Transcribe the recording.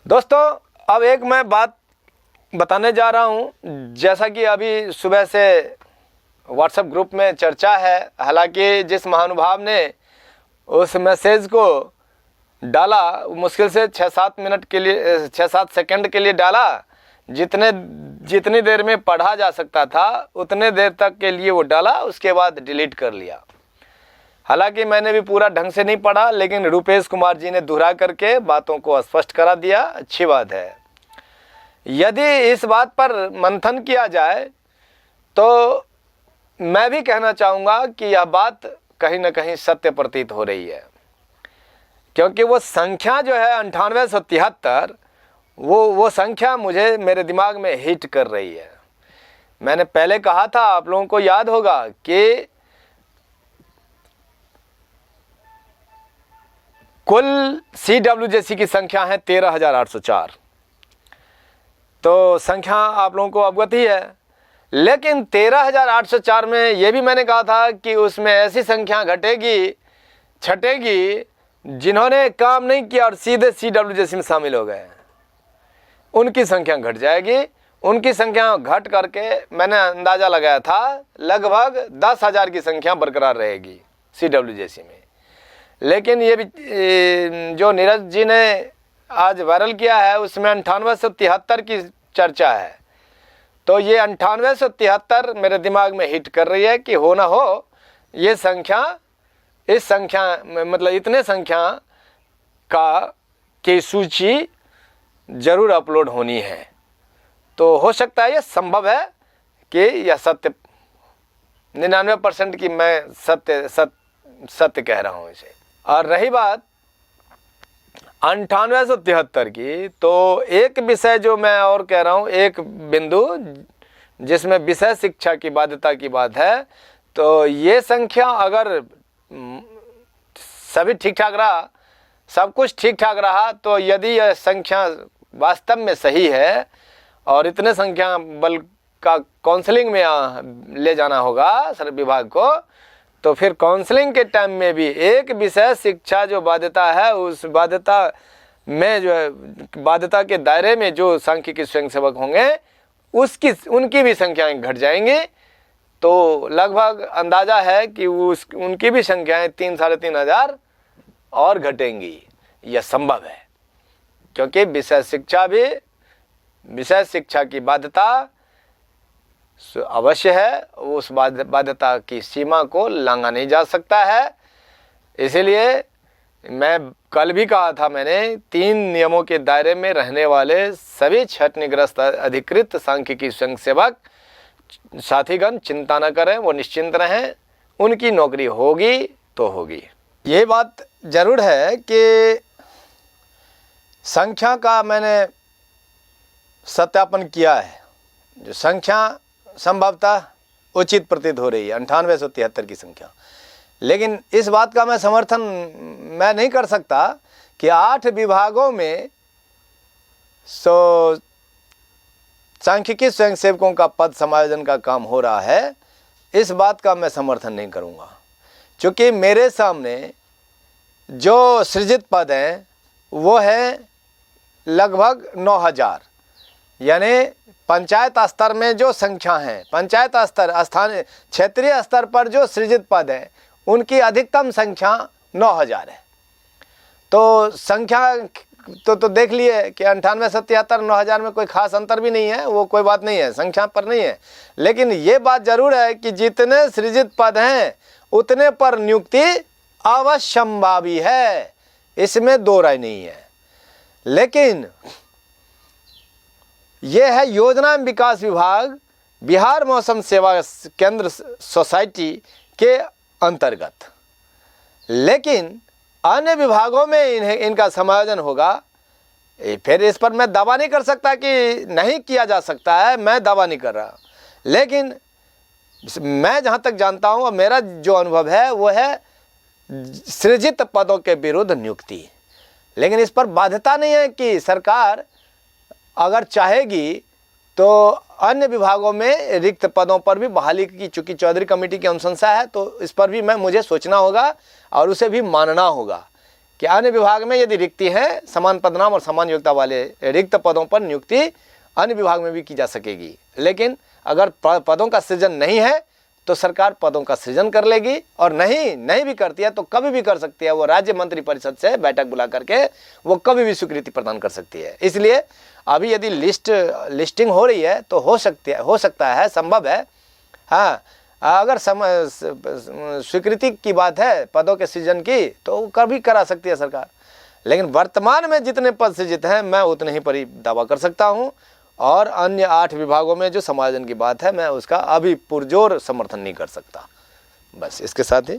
दोस्तों, अब एक मैं बात बताने जा रहा हूं। जैसा कि अभी सुबह से व्हाट्सएप ग्रुप में चर्चा है, हालांकि जिस महानुभाव ने उस मैसेज को डाला मुश्किल से 6-7 मिनट के लिए 6-7 सेकंड के लिए डाला, जितनी देर में पढ़ा जा सकता था उतने देर तक के लिए वो डाला, उसके बाद डिलीट कर लिया। हालांकि मैंने भी पूरा ढंग से नहीं पढ़ा, लेकिन रुपेश कुमार जी ने दोहरा करके बातों को स्पष्ट करा दिया। अच्छी बात है। यदि इस बात पर मंथन किया जाए तो मैं भी कहना चाहूँगा कि यह बात कहीं ना कहीं सत्य प्रतीत हो रही है, क्योंकि वो संख्या जो है 9873 वो संख्या मेरे दिमाग में हिट कर रही है। मैंने पहले कहा था, आप लोगों को याद होगा कि कुल CWJC की संख्या है 13,804। तो संख्या आप लोगों को अवगत ही है, लेकिन 13,804 में ये भी मैंने कहा था कि उसमें ऐसी संख्या छटेगी जिन्होंने काम नहीं किया और सीधे CWJC में शामिल हो गए, उनकी संख्या घट जाएगी। उनकी संख्या घट करके मैंने अंदाज़ा लगाया था लगभग 10,000 की संख्या बरकरार रहेगी CWJC में। लेकिन ये भी जो नीरज जी ने आज वायरल किया है उसमें 9873 की चर्चा है। तो ये 9873 मेरे दिमाग में हिट कर रही है कि हो ना हो ये संख्या, इस संख्या मतलब इतने संख्या की सूची जरूर अपलोड होनी है। तो हो सकता है ये संभव है कि यह सत्य 99% की मैं सत्य कह रहा हूँ इसे। और रही बात 9873 की, तो एक विषय जो मैं और कह रहा हूँ, एक बिंदु जिसमें विषय शिक्षा की बाध्यता की बात है, तो ये संख्या अगर सभी ठीक ठाक रहा, सब कुछ ठीक ठाक रहा, तो यदि यह संख्या वास्तव में सही है और इतने संख्या बल का काउंसलिंग में ले जाना होगा सर विभाग को, तो फिर काउंसलिंग के टाइम में भी एक विषय शिक्षा जो बाध्यता है, उस बाध्यता में जो है बाध्यता के दायरे में जो सांख्यिकी स्वयंसेवक होंगे उनकी भी संख्याएं घट जाएंगी। तो लगभग अंदाजा है कि उनकी भी संख्याएं 3-3.5 हज़ार और घटेंगी। यह संभव है, क्योंकि विषय शिक्षा की बाध्यता अवश्य है, उस बाध्यता की सीमा को लांघा नहीं जा सकता है। इसीलिए मैं कल भी कहा था, मैंने 3 नियमों के दायरे में रहने वाले सभी छटनीग्रस्त अधिकृत सांख्यिकी स्वयंसेवक साथीगण चिंता न करें, वो निश्चिंत रहें, उनकी नौकरी होगी तो होगी। ये बात जरूर है कि संख्या का मैंने सत्यापन किया है, जो संख्या संभवतः उचित प्रतीत हो रही है 9873 की संख्या। लेकिन इस बात का मैं समर्थन मैं नहीं कर सकता कि 8 विभागों में सांख्यिकी स्वयंसेवकों का पद समायोजन का काम हो रहा है। इस बात का मैं समर्थन नहीं करूंगा, क्योंकि मेरे सामने जो सृजित पद हैं वो है लगभग 9,000। यानी पंचायत स्तर में जो संख्या है, पंचायत स्तर, स्थानीय क्षेत्रीय स्तर पर जो सृजित पद है, उनकी अधिकतम संख्या 9,000 है। तो संख्या तो देख लिए कि 9873 9,000 में कोई खास अंतर भी नहीं है, वो कोई बात नहीं है, संख्या पर नहीं है। लेकिन ये बात जरूर है कि जितने सृजित पद हैं उतने पर नियुक्ति अवश्यंभावी है, इसमें दो राय नहीं है। लेकिन यह है योजना एवं विकास विभाग बिहार मौसम सेवा केंद्र सोसाइटी के अंतर्गत। लेकिन अन्य विभागों में इनका समायोजन होगा। फिर इस पर मैं दावा नहीं कर सकता कि नहीं किया जा सकता है, मैं दावा नहीं कर रहा। लेकिन मैं जहाँ तक जानता हूँ और मेरा जो अनुभव है वो है सृजित पदों के विरुद्ध नियुक्ति। लेकिन इस पर बाध्यता नहीं है कि सरकार अगर चाहेगी तो अन्य विभागों में रिक्त पदों पर भी बहाली की, चूँकि चौधरी कमेटी की अनुशंसा है, तो इस पर भी मुझे सोचना होगा और उसे भी मानना होगा। कि अन्य विभाग में यदि रिक्ति है, समान पदनाम और समान योग्यता वाले रिक्त पदों पर नियुक्ति अन्य विभाग में भी की जा सकेगी। लेकिन अगर पदों का सृजन नहीं है तो सरकार पदों का सृजन कर लेगी, और नहीं भी करती है तो कभी भी कर सकती है। वो राज्य मंत्री परिषद से बैठक बुला करके वो कभी भी स्वीकृति प्रदान कर सकती है। इसलिए अभी यदि लिस्टिंग हो रही है तो हो सकता है, संभव है। हाँ, अगर स्वीकृति की बात है पदों के सृजन की तो कभी करा सकती है सरकार। लेकिन वर्तमान में जितने पद सृजित हैं मैं उतने ही पर दावा कर सकता हूं, और अन्य 8 विभागों में जो समायोजन की बात है मैं उसका अभी पुरजोर समर्थन नहीं कर सकता। बस इसके साथ ही